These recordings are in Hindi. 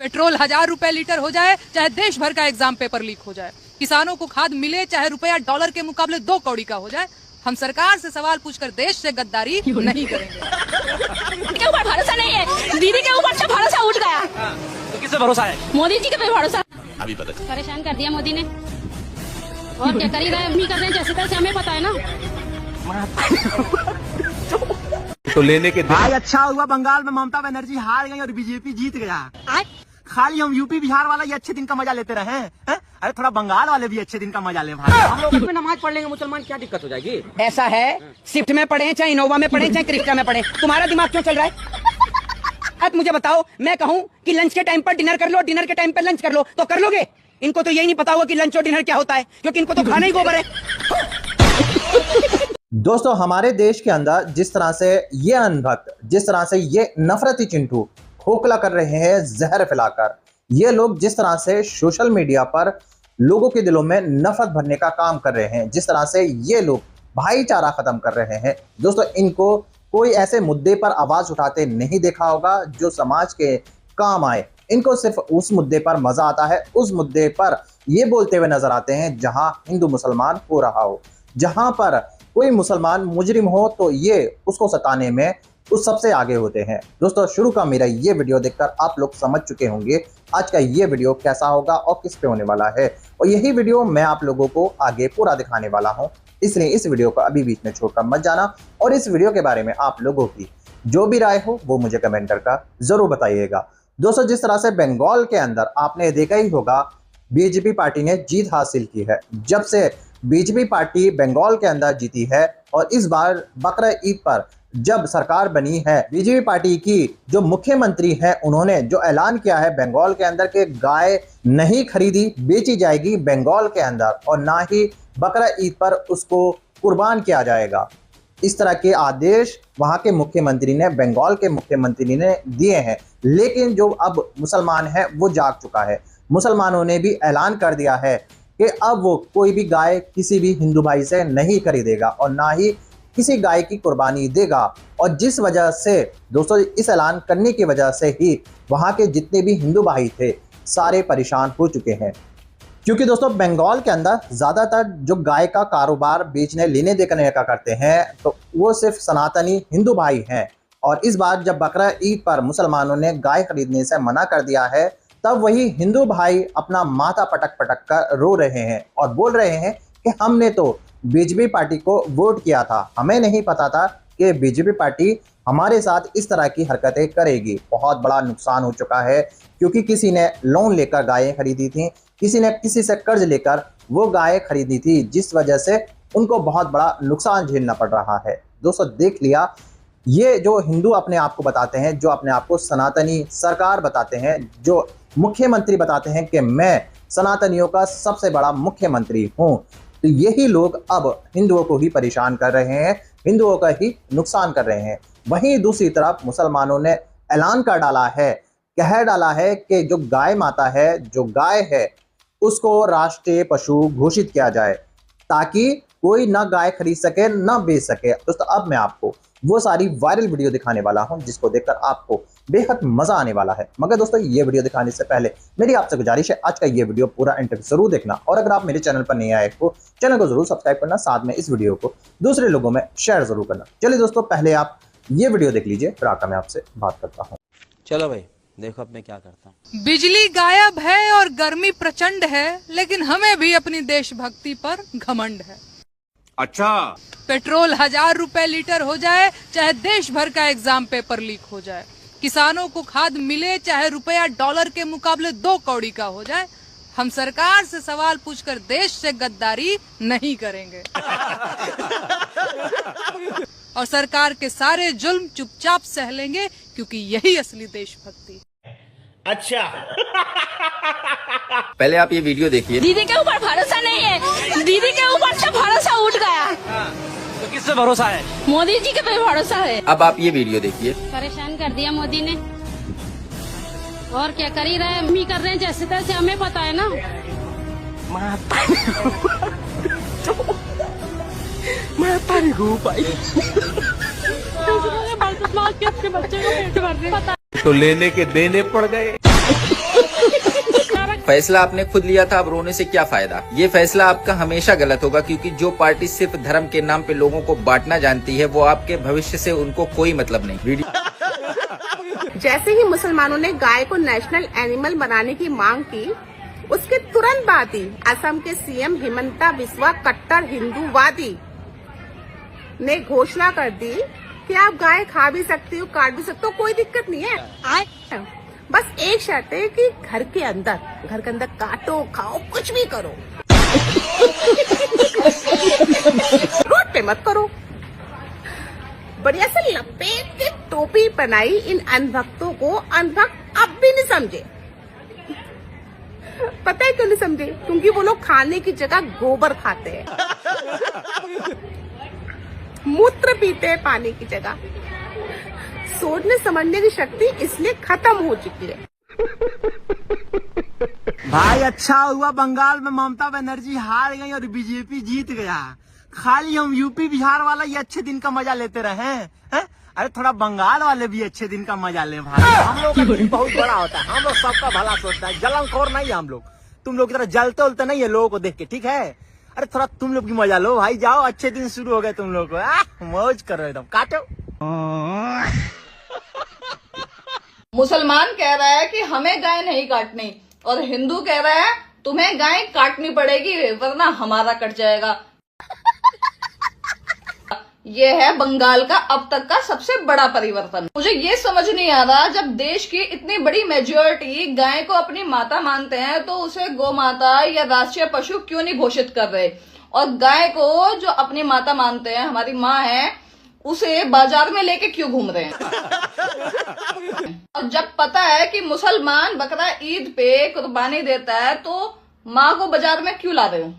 पेट्रोल 1000 रुपए लीटर हो जाए, चाहे देश भर का एग्जाम पेपर लीक हो जाए, किसानों को खाद मिले चाहे रुपया डॉलर के मुकाबले 2 कौड़ी का हो जाए, हम सरकार से सवाल पूछकर देश से गद्दारी नहीं करेंगे। के ऊपर भरोसा नहीं है, दीदी के ऊपर से भरोसा उठ गया। तो किससे भरोसा है? मोदी जी के पे भरोसा। अभी पता परेशान कर दिया मोदी ने, और क्या कर ही रहे, नहीं कर रहे जैसे तैसे, हमें पता है ना। तो लेने के भाई अच्छा हुआ बंगाल में ममता बनर्जी हार गई और बीजेपी जीत गया। खाली हम यूपी बिहार वाला ये अच्छे दिन का मजा लेते रहे हैं? अरे थोड़ा बंगाल वाले भी अच्छे दिन का मजा ले भाई। हम लोग इसमें नमाज पढ़ लेंगे मुसलमान, क्या दिक्कत हो जाएगी? ऐसा है, स्विफ्ट में पढ़े चाहे इनोवा में पढ़े चाहे क्रिस्टा में पढ़े, तुम्हारा दिमाग क्यों चल रहा है? अब मुझे बताओ, मैं कहूँ कि लंच के टाइम पर डिनर कर लो, डिनर के टाइम पर लंच कर लो, तो कर लोगे? इनको तो यही नहीं पता होगा कि लंच और डिनर क्या होता है, क्योंकि इनको तो खाना ही गोबर है। दोस्तों, हमारे देश के अंदर जिस तरह से ये अनभक्त, जिस तरह से ये नफरती चिंटू खोखला कर रहे हैं जहर फैलाकर, ये लोग जिस तरह से सोशल मीडिया पर लोगों के दिलों में नफरत भरने का काम कर रहे हैं, जिस तरह से ये लोग भाईचारा खत्म कर रहे हैं, दोस्तों इनको कोई ऐसे मुद्दे पर आवाज उठाते नहीं देखा होगा जो समाज के काम आए। इनको सिर्फ उस मुद्दे पर मजा आता है, उस मुद्दे पर ये बोलते हुए नजर आते हैं जहां हिंदू मुसलमान हो रहा हो, जहां पर कोई मुसलमान मुजरिम हो तो ये उसको सताने में उस सबसे आगे होते हैं। दोस्तों, शुरू का मेरा ये वीडियो देखकर आप लोग समझ चुके होंगे आज का ये वीडियो कैसा होगा और किस पे होने वाला है, और यही वीडियो मैं आप लोगों को आगे पूरा दिखाने वाला हूं, इसलिए इस वीडियो को अभी बीच में छोड़कर मत जाना। और इस वीडियो के बारे में आप लोगों की जो भी राय हो वो मुझे कमेंट करके जरूर बताइएगा। दोस्तों, जिस तरह से बंगाल के अंदर आपने देखा ही होगा बीजेपी पार्टी ने जीत हासिल की है। जब से बीजेपी पार्टी बंगाल के अंदर जीती है और इस बार बकरा ईद पर जब सरकार बनी है, बीजेपी पार्टी की जो मुख्यमंत्री हैं उन्होंने जो ऐलान किया है बंगाल के अंदर के गाय नहीं खरीदी बेची जाएगी बंगाल के अंदर, और ना ही बकरा ईद पर उसको कुर्बान किया जाएगा। इस तरह के आदेश वहां के मुख्यमंत्री ने, बंगाल के मुख्यमंत्री ने दिए हैं। लेकिन जो अब मुसलमान है वो जाग चुका है, मुसलमानों ने भी ऐलान कर दिया है कि अब वो कोई भी गाय किसी भी हिंदू भाई से नहीं खरीदेगा और ना ही किसी गाय की कुर्बानी देगा। और जिस वजह से दोस्तों, इस ऐलान करने की वजह से ही वहां के जितने भी हिंदू भाई थे सारे परेशान हो चुके हैं, क्योंकि दोस्तों बंगाल के अंदर ज़्यादातर जो गाय का कारोबार बेचने लेने देने का करते हैं तो वो सिर्फ सनातनी हिंदू भाई हैं। और इस बार जब बकरा ईद पर मुसलमानों ने गाय खरीदने से मना कर दिया है, तब वही हिंदू भाई अपना माथा पटक पटक कर रो रहे हैं और बोल रहे हैं कि हमने तो बीजेपी पार्टी को वोट किया था, हमें नहीं पता था कि बीजेपी पार्टी हमारे साथ इस तरह की हरकतें करेगी। बहुत बड़ा नुकसान हो चुका है, क्योंकि किसी ने लोन लेकर गायें खरीदी थी, किसी ने किसी से कर्ज लेकर वो गायें खरीदी थी, जिस वजह से उनको बहुत बड़ा नुकसान झेलना पड़ रहा है। दोस्तों, देख लिया, ये जो हिंदू अपने आप को बताते हैं, जो अपने आप को सनातनी सरकार बताते हैं, जो मुख्यमंत्री बताते हैं कि मैं सनातनियों का सबसे बड़ा मुख्यमंत्री हूं, तो यही लोग अब हिंदुओं को ही परेशान कर रहे हैं, हिंदुओं का ही नुकसान कर रहे हैं। वहीं दूसरी तरफ मुसलमानों ने ऐलान कर डाला है, कह डाला है कि जो गाय माता है, जो गाय है, उसको राष्ट्रीय पशु घोषित किया जाए ताकि कोई ना गाय खरीद सके ना बेच सके। दोस्तों, अब मैं आपको वो सारी वायरल वीडियो दिखाने वाला हूं जिसको देखकर आपको बेहद मजा आने वाला है। मगर दोस्तों, ये वीडियो दिखाने से पहले मेरी आपसे गुजारिश है, आज का ये वीडियो पूरा एंड तक जरूर देखना, और अगर आप मेरे चैनल पर नहीं आए तो चैनल को जरूर सब्सक्राइब करना, साथ में इस वीडियो को दूसरे लोगों में शेयर जरूर करना। चलिए दोस्तों, पहले आप ये वीडियो देख लीजिए, फिर आकर मैं आपसे बात करता हूँ। चलो भाई, देखो अब मैं क्या करता हूँ। बिजली गायब है और गर्मी प्रचंड है, लेकिन हमें भी अपनी देशभक्ति पर घमंड है। अच्छा, पेट्रोल 1000 रुपए लीटर हो जाए, चाहे देश भर का एग्जाम पेपर लीक हो जाए, किसानों को खाद मिले चाहे रुपया डॉलर के मुकाबले 2 कौड़ी का हो जाए, हम सरकार से सवाल पूछकर देश से गद्दारी नहीं करेंगे। और सरकार के सारे जुल्म चुपचाप सह लेंगे, क्योंकि यही असली देशभक्ति। अच्छा पहले आप ये वीडियो देखिए। दीदी के ऊपर भरोसा नहीं है, दीदी के ऊपर से भरोसा उठ गया। तो किससे भरोसा है? मोदी जी के पे भरोसा है। अब आप ये वीडियो देखिए। परेशान कर दिया मोदी ने, और क्या कर ही रहे, नहीं कर रहे जैसे तैसे, हमें पता है ना। तो लेने के देने पड़ गए। फैसला आपने खुद लिया था, अब रोने से क्या फायदा। ये फैसला आपका हमेशा गलत होगा, क्योंकि जो पार्टी सिर्फ धर्म के नाम पे लोगों को बांटना जानती है, वो आपके भविष्य से उनको कोई मतलब नहीं। वीडियो जैसे ही मुसलमानों ने गाय को नेशनल एनिमल बनाने की मांग की, उसके तुरंत बाद ही असम के सीएम हिमंता बिस्वा कट्टर हिंदूवादी ने घोषणा कर दी कि आप गाय खा भी सकते हो, काट भी सकते हो, कोई दिक्कत नहीं है। बस एक शर्त है कि घर के अंदर काटो, खाओ, कुछ भी करो, रोड पे मत करो। बढ़िया से लपेट के टोपी बनाई इन अनभक्तों को। अनभक्त अब भी नहीं समझे। पता है क्यों नहीं समझे? क्योंकि वो लोग खाने की जगह गोबर खाते हैं, मूत्र पीते हैं पानी की जगह। सोचने समझने की शक्ति इसलिए खत्म हो चुकी है। भाई अच्छा हुआ बंगाल में ममता बनर्जी हार गई और बीजेपी जीत गया। खाली हम यूपी बिहार वाला ये अच्छे दिन का मजा लेते रहे हैं। अरे थोड़ा बंगाल वाले भी अच्छे दिन का मजा ले भाई। हम लोग का दिल बहुत बड़ा होता है, हम लोग सबका भला सोचता है, जलनखोर नहीं है हम लोग। तुम लोग की तरह जलते उलते नहीं है लोगों को देख के, ठीक है। अरे थोड़ा तुम लोग की मजा लो भाई, जाओ, अच्छे दिन शुरू हो गए तुम लोग को, मौज करो एकदम, काटो। मुसलमान कह रहा है कि हमें गाय नहीं काटनी, और हिंदू कह रहा है तुम्हें गाय काटनी पड़ेगी वरना हमारा कट जाएगा। ये है बंगाल का अब तक का सबसे बड़ा परिवर्तन। मुझे ये समझ नहीं आ रहा, जब देश की इतनी बड़ी मेजॉरिटी गाय को अपनी माता मानते हैं, तो उसे गौ माता या राष्ट्रीय पशु क्यों नहीं घोषित कर रहे, और गाय को जो अपनी माता मानते हैं, हमारी माँ है, उसे बाजार में लेके क्यों घूम रहे हैं। और जब पता है कि मुसलमान बकरा ईद पे कुर्बानी देता है, तो माँ को बाजार में क्यों ला रहे हो।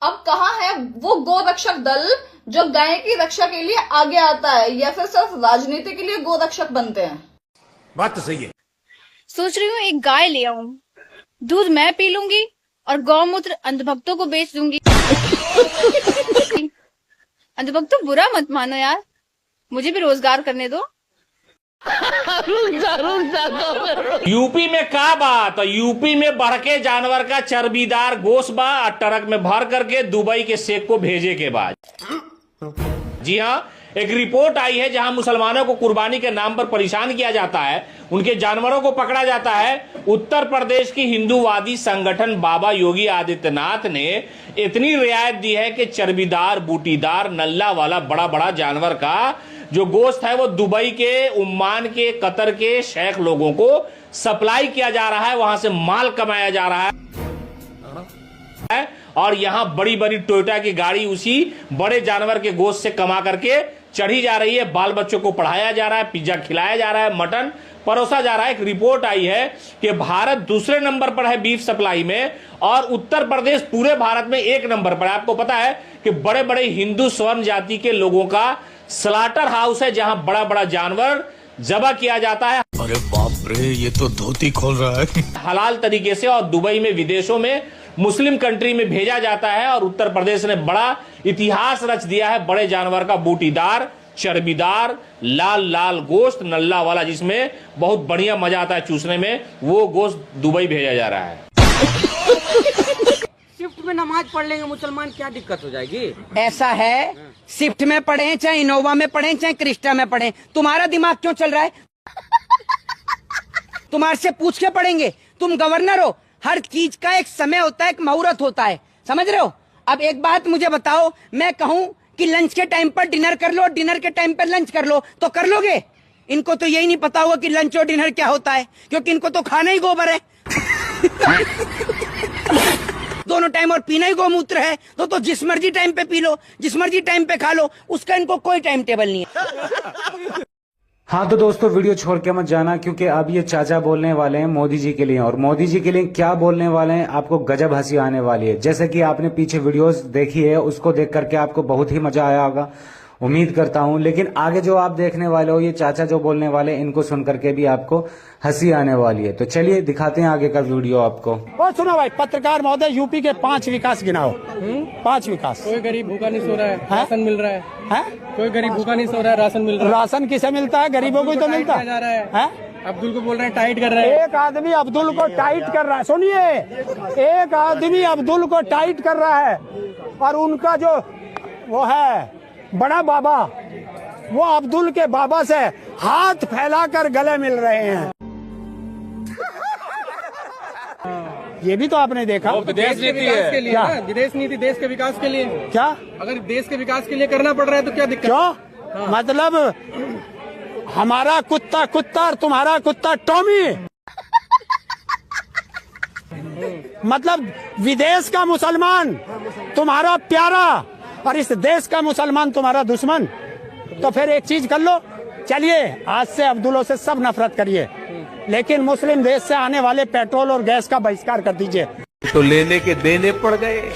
अब कहाँ है वो गौ रक्षक दल जो गाय की रक्षा के लिए आगे आता है, या फिर सिर्फ राजनीति के लिए गौ रक्षक बनते हैं। बात तो सही है। सोच रही हूँ एक गाय ले आऊं, दूध मैं पी लूंगी और गौमूत्र अंधभक्तों को बेच दूंगी। अंधभक्तों बुरा मत मानो यार, मुझे भी रोजगार करने दो। यूपी में का बात, यूपी में बढ़ के जानवर का चर्बीदार गोश्त बा, ट्रक में भर करके दुबई के शेख को भेजे के बाद। जी हाँ, एक रिपोर्ट आई है जहां मुसलमानों को कुर्बानी के नाम पर परेशान किया जाता है, उनके जानवरों को पकड़ा जाता है। उत्तर प्रदेश की हिंदूवादी संगठन बाबा योगी आदित्यनाथ ने इतनी रियायत दी है कि चर्बीदार, बूटीदार, नल्ला वाला बड़ा बड़ा जानवर का जो गोश्त है वो दुबई के, उम्मान के, कतर के शेख लोगों को सप्लाई किया जा रहा है, वहां से माल कमाया जा रहा है। और यहां बड़ी बड़ी टोयोटा की गाड़ी उसी बड़े जानवर के गोश्त से कमा करके चढ़ी जा रही है। बाल बच्चों को पढ़ाया जा रहा है, पिज्जा खिलाया जा रहा है, मटन परोसा जा रहा है। एक रिपोर्ट आई है कि भारत दूसरे नंबर पर है बीफ सप्लाई में, और उत्तर प्रदेश पूरे भारत में 1 नंबर पर है। आपको पता है कि बड़े बड़े हिंदू स्वर्ण जाति के लोगों का स्लाटर हाउस है, जहां बड़ा बड़ा जानवर जबा किया जाता है। अरे बाप रे, ये तो धोती खोल रहा है। हलाल तरीके से, और दुबई में, विदेशों में, मुस्लिम कंट्री में भेजा जाता है। और उत्तर प्रदेश ने बड़ा इतिहास रच दिया है बड़े जानवर का, बूटीदार, चर्बीदार, लाल लाल गोश्त, नल्ला वाला, जिसमें बहुत बढ़िया मजा आता है चूसने में, वो गोश्त दुबई भेजा जा रहा है। शिफ्ट में नमाज पढ़ लेंगे मुसलमान, क्या दिक्कत हो जाएगी? ऐसा है, शिफ्ट में पढ़े, चाहे इनोवा में पढ़े, चाहे क्रिस्टा में पढ़े, तुम्हारा दिमाग क्यों चल रहा है? तुम्हारे से पूछ के पढ़ेंगे, तुम गवर्नर हो। हर चीज का एक समय होता है, एक मुहूर्त होता है, समझ रहे हो? अब एक बात मुझे बताओ, मैं कहूं कि लंच के टाइम पर डिनर कर लो, डिनर के टाइम पर लंच कर लो, तो कर लोगे? इनको तो यही नहीं पता होगा कि लंच और डिनर क्या होता है, क्योंकि इनको तो खाना ही गोबर है। दोनों टाइम और पीना ही गोमूत्र है, तो जिस मर्जी टाइम पे पी लो, जिस मर्जी टाइम पे खा लो, उसका इनको कोई टाइम टेबल नहीं है। हाँ तो दोस्तों, वीडियो छोड़ के मत जाना, क्योंकि अब ये चाचा बोलने वाले हैं मोदी जी के लिए, और मोदी जी के लिए क्या बोलने वाले हैं आपको गजब हंसी आने वाली है। जैसे कि आपने पीछे वीडियोस देखी है, उसको देख करके आपको बहुत ही मजा आया होगा, उम्मीद करता हूं। लेकिन आगे जो आप देखने वाले हो, ये चाचा जो बोलने वाले, इनको सुन करके भी आपको हंसी आने वाली है। तो चलिए दिखाते हैं आगे का वीडियो आपको। और सुनो भाई, पत्रकार महोदय, यूपी के 5 विकास गिनाओ। 5 विकास। कोई गरीब भूखा नहीं सो रहा है, राशन मिल रहा है। है? कोई गरीब भूखा नहीं सो रहा है, राशन मिल रहा है। राशन किसे मिलता है? गरीबों को तो मिलता जा रहा है। अब्दुल को बोल रहे हैं टाइट कर रहे हैं। एक आदमी अब्दुल को टाइट कर रहा है, सुनिए, एक आदमी अब्दुल को टाइट कर रहा है और उनका जो वो है बड़ा बाबा, वो अब्दुल के बाबा से हाथ फैलाकर गले मिल रहे हैं। ये भी तो आपने देखा। विदेश नीति के लिए ना, विदेश नीति देश के विकास के लिए। क्या अगर देश के विकास के लिए करना पड़ रहा है तो क्या दिक्कत? क्यों? मतलब हमारा कुत्ता कुत्ता और तुम्हारा कुत्ता टॉमी। मतलब विदेश का मुसलमान तुम्हारा प्यारा और इस देश का मुसलमान तुम्हारा दुश्मन। तो फिर एक चीज कर लो, चलिए आज से अब्दुलों से सब नफरत करिए, लेकिन मुस्लिम देश से आने वाले पेट्रोल और गैस का बहिष्कार कर दीजिए। तो लेने के देने पड़ गए।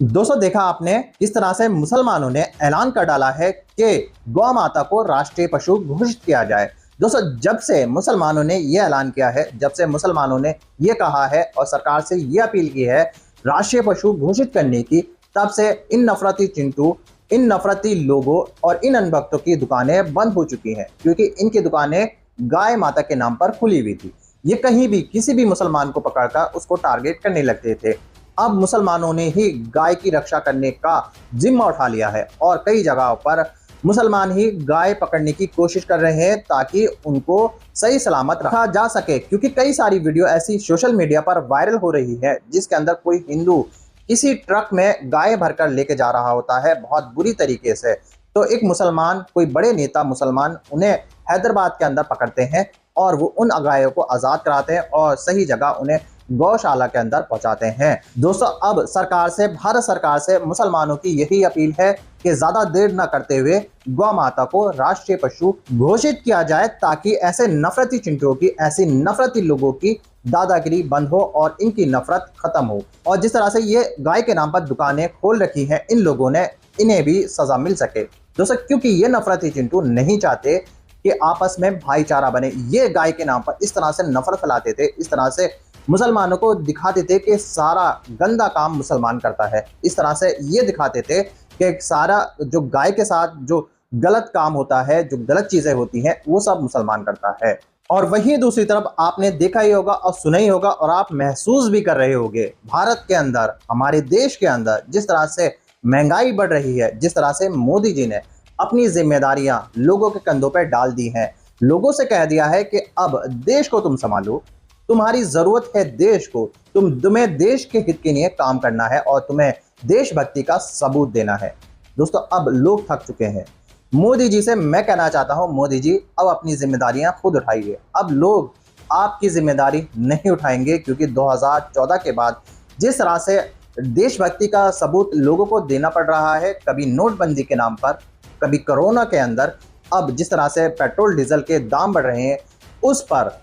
दोस्तों देखा आपने किस तरह से मुसलमानों ने ऐलान कर डाला है कि गौ माता को राष्ट्रीय पशु घोषित किया जाए। दोस्तों जब से मुसलमानों ने यह ऐलान किया है, जब से मुसलमानों ने यह कहा है और सरकार से यह अपील की है राष्ट्रीय पशु घोषित करने की, तब से इन नफरती चिंटू, इन नफरती लोगों और इन अनभक्तों की दुकानें बंद हो चुकी हैं, क्योंकि इनकी दुकानें गाय माता के नाम पर खुली हुई थी। ये कहीं भी किसी भी मुसलमान को पकड़कर उसको टारगेट करने लगते थे। अब मुसलमानों ने ही गाय की रक्षा करने का जिम्मा उठा लिया है और कई जगहों पर मुसलमान ही गाय पकड़ने की कोशिश कर रहे हैं ताकि उनको सही सलामत रखा जा सके। क्योंकि कई सारी वीडियो ऐसी सोशल मीडिया पर वायरल हो रही है जिसके अंदर कोई हिंदू किसी ट्रक में गाय भरकर लेके जा रहा होता है बहुत बुरी तरीके से। तो एक मुसलमान, कोई बड़े नेता मुसलमान उन्हें हैदराबाद के अंदर पकड़ते हैं और वो उन गायों को आज़ाद कराते हैं और सही जगह उन्हें गौशाला के अंदर पहुंचाते हैं। दोस्तों अब सरकार से, भारत सरकार से मुसलमानों की यही अपील है कि ज्यादा देर न करते हुए गौ माता को राष्ट्रीय पशु घोषित किया जाए ताकि ऐसे नफरती चिंटुओं की, ऐसी नफरती लोगों की दादागिरी बंद हो और इनकी नफरत खत्म हो। और जिस तरह से ये गाय के नाम पर दुकानें खोल रखी हैं इन लोगों ने, इन्हें भी सजा मिल सके। दोस्तों क्योंकि ये नफरती चिंटू नहीं चाहते कि आपस में भाईचारा बने। ये गाय के नाम पर इस तरह से नफरत फैलाते थे, इस तरह से मुसलमानों को दिखाते थे कि सारा गंदा काम मुसलमान करता है। इस तरह से ये दिखाते थे कि सारा जो गाय के साथ जो गलत काम होता है, जो गलत चीजें होती हैं, वो सब मुसलमान करता है। और वहीं दूसरी तरफ आपने देखा ही होगा और सुना ही होगा और आप महसूस भी कर रहे होंगे, भारत के अंदर, हमारे देश के अंदर जिस तरह से महंगाई बढ़ रही है, जिस तरह से मोदी जी ने अपनी जिम्मेदारियां लोगों के कंधों पर डाल दी हैं, लोगों से कह दिया है कि अब देश को तुम संभालो, तुम्हारी जरूरत है देश को, तुम्हें देश के हित के लिए काम करना है और तुम्हें देशभक्ति का सबूत देना है। दोस्तों अब लोग थक चुके हैं। मोदी जी से मैं कहना चाहता हूं, मोदी जी अब अपनी जिम्मेदारियां खुद उठाइए। अब लोग आपकी जिम्मेदारी नहीं उठाएंगे, क्योंकि 2014 के बाद जिस तरह से देशभक्ति का सबूत लोगों को देना पड़ रहा है, कभी नोटबंदी के नाम पर, कभी कोरोना के अंदर, अब जिस तरह से पेट्रोल डीजल के दाम बढ़ रहे हैं, उस पर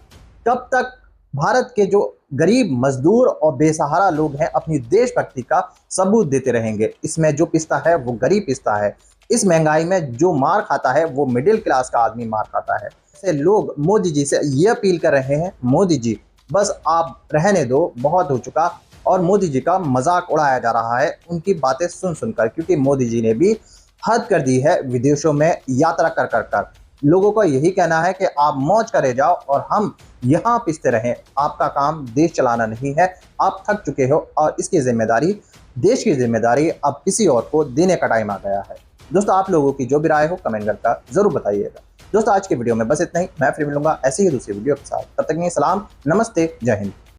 कब तक भारत के जो गरीब मजदूर और बेसहारा लोग हैं अपनी देशभक्ति का सबूत देते रहेंगे। इसमें जो पिसता है वो गरीब पिसता है। इस महंगाई में जो मार खाता है वो मिडिल क्लास का आदमी मार खाता है। ऐसे लोग मोदी जी से ये अपील कर रहे हैं, मोदी जी बस आप रहने दो, बहुत हो चुका। और मोदी जी का मजाक उड़ाया जा रहा है उनकी बातें सुन सुनकर, क्योंकि मोदी जी ने भी हद कर दी है विदेशों में यात्रा कर कर कर। लोगों का यही कहना है कि आप मौज करे जाओ और हम यहाँ पिसते रहें। आपका काम देश चलाना नहीं है, आप थक चुके हो और इसकी जिम्मेदारी, देश की जिम्मेदारी अब किसी और को देने का टाइम आ गया है। दोस्तों आप लोगों की जो भी राय हो कमेंट करके जरूर बताइएगा। दोस्तों आज की वीडियो में बस इतना ही। मैं फिर मिलूंगा ऐसी ही दूसरी वीडियो के साथ। तब तक के लिए सलाम, नमस्ते, जय हिंद।